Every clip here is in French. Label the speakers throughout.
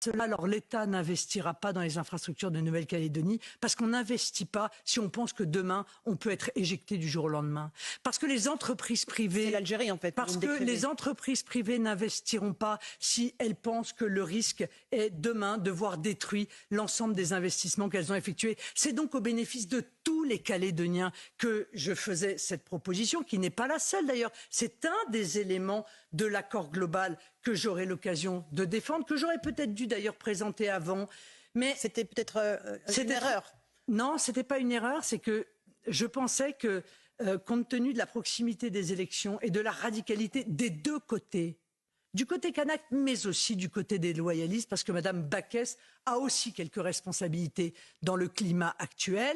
Speaker 1: cela, alors l'État n'investira pas dans les infrastructures de Nouvelle-Calédonie parce qu'on n'investit pas si on pense que demain, on peut être éjecté du jour au lendemain. Parce que les entreprises privées...
Speaker 2: C'est l'Algérie, en fait.
Speaker 1: Parce que les entreprises privées n'investiront pas si elles pensent que le risque est demain de voir détruit l'ensemble des investissements qu'elles ont effectués. C'est donc au bénéfice de tous les Calédoniens que je faisais cette proposition, qui n'est pas la seule d'ailleurs. C'est un des éléments de l'accord global que j'aurai l'occasion de défendre, que j'aurais peut-être dû d'ailleurs présenter avant. Mais
Speaker 2: c'était peut-être une erreur.
Speaker 1: Non, c'était pas une erreur, c'est que je pensais que, compte tenu de la proximité des élections et de la radicalité des deux côtés, du côté kanak, mais aussi du côté des loyalistes, parce que Mme Backès a aussi quelques responsabilités dans le climat actuel.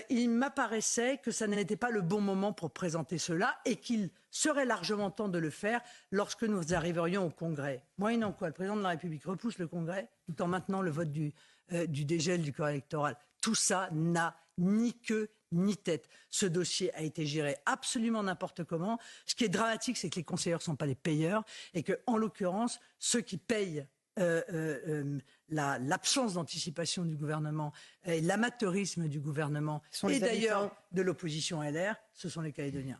Speaker 1: Il m'apparaissait que ça n'était pas le bon moment pour présenter cela et qu'il serait largement temps de le faire lorsque nous arriverions au Congrès. Moyennant quoi, le président de la République repousse le Congrès tout en maintenant le vote du dégel du corps électoral. Tout ça n'a ni queue ni tête. Ce dossier a été géré absolument n'importe comment. Ce qui est dramatique, c'est que les conseillers ne sont pas les payeurs et que, en l'occurrence, ceux qui payent l'absence d'anticipation du gouvernement et l'amateurisme du gouvernement et d'ailleurs de l'opposition LR, ce sont les Calédoniens.